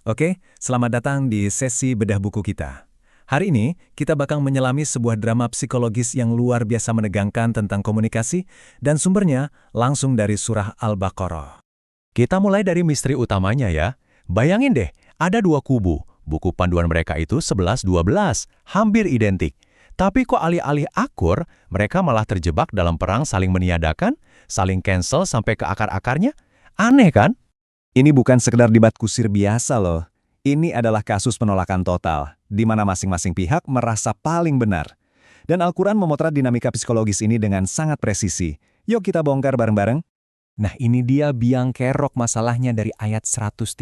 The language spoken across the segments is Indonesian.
Oke, selamat datang di sesi bedah buku kita. Hari ini, kita bakal menyelami sebuah drama psikologis yang luar biasa menegangkan tentang komunikasi, dan sumbernya langsung dari surah Al-Baqarah. Kita mulai dari misteri utamanya ya. Bayangin deh, ada dua kubu. Buku panduan mereka itu 11-12, hampir identik. Tapi kok alih-alih akur, mereka malah terjebak dalam perang saling meniadakan, saling cancel sampai ke akar-akarnya? Aneh kan? Ini bukan sekedar debat kusir biasa loh. Ini adalah kasus penolakan total, di mana masing-masing pihak merasa paling benar. Dan Al-Quran memotret dinamika psikologis ini dengan sangat presisi. Yuk kita bongkar bareng-bareng. Nah ini dia biang kerok masalahnya dari ayat 113.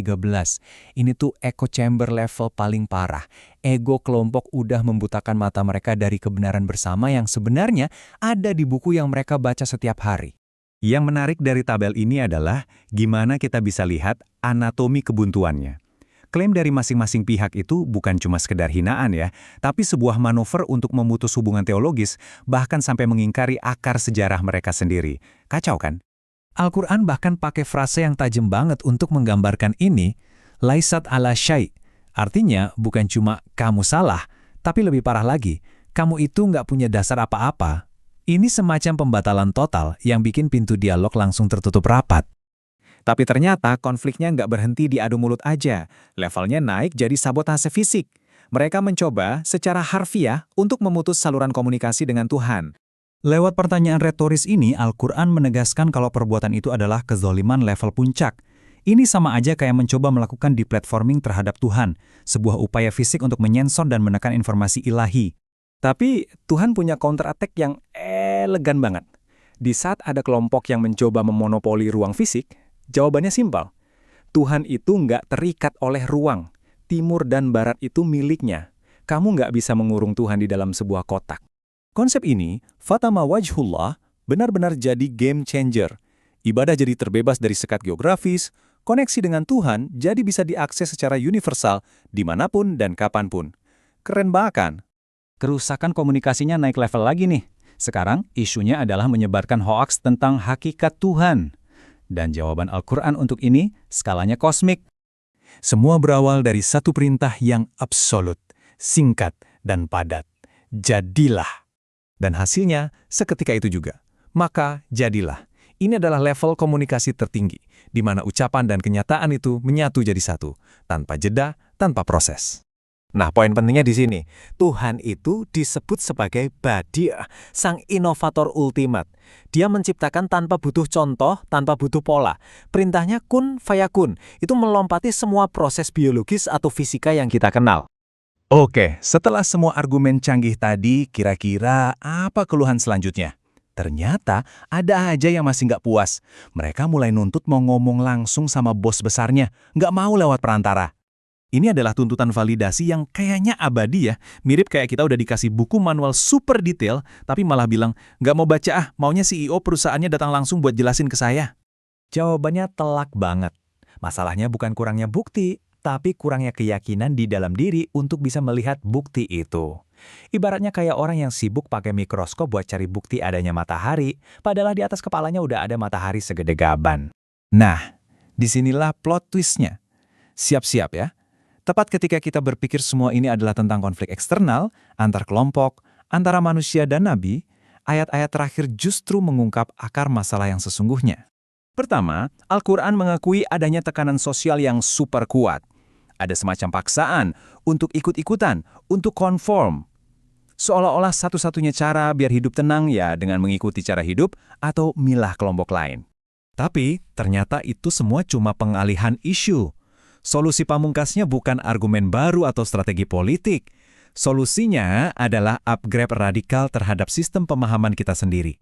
Ini tuh echo chamber level paling parah. Ego kelompok udah membutakan mata mereka dari kebenaran bersama yang sebenarnya ada di buku yang mereka baca setiap hari. Yang menarik dari tabel ini adalah gimana kita bisa lihat anatomi kebuntuannya. Klaim dari masing-masing pihak itu bukan cuma sekedar hinaan ya, tapi sebuah manuver untuk memutus hubungan teologis, bahkan sampai mengingkari akar sejarah mereka sendiri. Kacau kan? Al-Quran bahkan pakai frase yang tajam banget untuk menggambarkan ini, laisat ala syai'. Artinya bukan cuma kamu salah, tapi lebih parah lagi, kamu itu nggak punya dasar apa-apa. Ini semacam pembatalan total yang bikin pintu dialog langsung tertutup rapat. Tapi ternyata konfliknya nggak berhenti di adu mulut aja. Levelnya naik jadi sabotase fisik. Mereka mencoba secara harfiah untuk memutus saluran komunikasi dengan Tuhan. Lewat pertanyaan retoris ini, Al-Quran menegaskan kalau perbuatan itu adalah kezoliman level puncak. Ini sama aja kayak mencoba melakukan deplatforming terhadap Tuhan, sebuah upaya fisik untuk menyensor dan menekan informasi ilahi. Tapi Tuhan punya counter attack yang elegan banget. Di saat ada kelompok yang mencoba memonopoli ruang fisik, jawabannya simpel. Tuhan itu nggak terikat oleh ruang. Timur dan barat itu miliknya. Kamu nggak bisa mengurung Tuhan di dalam sebuah kotak. Konsep ini, Fatama Wajhullah, benar-benar jadi game changer. Ibadah jadi terbebas dari sekat geografis, koneksi dengan Tuhan jadi bisa diakses secara universal dimanapun dan kapanpun. Keren banget kan? Kerusakan komunikasinya naik level lagi nih. Sekarang isunya adalah menyebarkan hoaks tentang hakikat Tuhan. Dan jawaban Al-Quran untuk ini skalanya kosmik. Semua berawal dari satu perintah yang absolut, singkat, dan padat. Jadilah. Dan hasilnya seketika itu juga. Maka jadilah. Ini adalah level komunikasi tertinggi, di mana ucapan dan kenyataan itu menyatu jadi satu, tanpa jeda, tanpa proses. Nah, poin pentingnya di sini. Tuhan itu disebut sebagai Badi', sang inovator ultimat. Dia menciptakan tanpa butuh contoh, tanpa butuh pola. Perintahnya kun fayakun. Itu melompati semua proses biologis atau fisika yang kita kenal. Oke, setelah semua argumen canggih tadi, kira-kira apa keluhan selanjutnya? Ternyata ada aja yang masih nggak puas. Mereka mulai nuntut mau ngomong langsung sama bos besarnya, nggak mau lewat perantara. Ini adalah tuntutan validasi yang kayaknya abadi ya, mirip kayak kita udah dikasih buku manual super detail, tapi malah bilang, nggak mau baca maunya CEO perusahaannya datang langsung buat jelasin ke saya. Jawabannya telak banget. Masalahnya bukan kurangnya bukti, tapi kurangnya keyakinan di dalam diri untuk bisa melihat bukti itu. Ibaratnya kayak orang yang sibuk pakai mikroskop buat cari bukti adanya matahari, padahal di atas kepalanya udah ada matahari segede gaban. Nah, disinilah plot twistnya. Siap-siap ya. Tepat ketika kita berpikir semua ini adalah tentang konflik eksternal, antar kelompok, antara manusia dan nabi, ayat-ayat terakhir justru mengungkap akar masalah yang sesungguhnya. Pertama, Al-Quran mengakui adanya tekanan sosial yang super kuat. Ada semacam paksaan untuk ikut-ikutan, untuk konform. Seolah-olah satu-satunya cara biar hidup tenang ya dengan mengikuti cara hidup atau milah kelompok lain. Tapi ternyata itu semua cuma pengalihan isu. Solusi pamungkasnya bukan argumen baru atau strategi politik. Solusinya adalah upgrade radikal terhadap sistem pemahaman kita sendiri.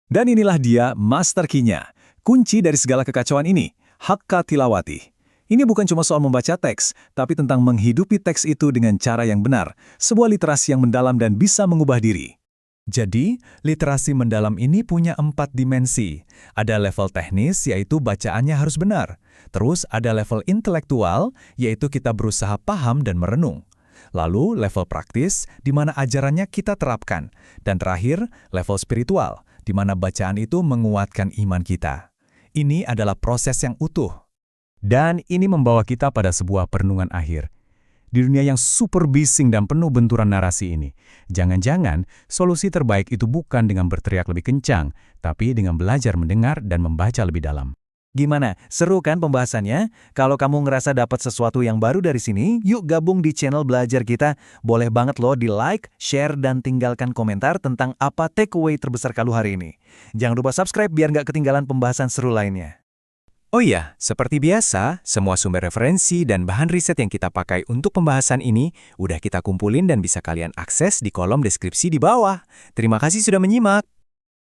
Dan inilah dia master key-nya. Kunci dari segala kekacauan ini, haqqa tilawati. Ini bukan cuma soal membaca teks, tapi tentang menghidupi teks itu dengan cara yang benar. Sebuah literasi yang mendalam dan bisa mengubah diri. Jadi, literasi mendalam ini punya 4 dimensi. Ada level teknis, yaitu bacaannya harus benar. Terus ada level intelektual, yaitu kita berusaha paham dan merenung. Lalu level praktis, di mana ajarannya kita terapkan. Dan terakhir, level spiritual, di mana bacaan itu menguatkan iman kita. Ini adalah proses yang utuh. Dan ini membawa kita pada sebuah perenungan akhir. Di dunia yang super bising dan penuh benturan narasi ini, jangan-jangan solusi terbaik itu bukan dengan berteriak lebih kencang, tapi dengan belajar mendengar dan membaca lebih dalam. Gimana? Seru kan pembahasannya? Kalau kamu ngerasa dapat sesuatu yang baru dari sini, yuk gabung di channel belajar kita. Boleh banget loh di like, share, dan tinggalkan komentar tentang apa takeaway terbesar kamu hari ini. Jangan lupa subscribe biar nggak ketinggalan pembahasan seru lainnya. Oh iya, seperti biasa, semua sumber referensi dan bahan riset yang kita pakai untuk pembahasan ini udah kita kumpulin dan bisa kalian akses di kolom deskripsi di bawah. Terima kasih sudah menyimak.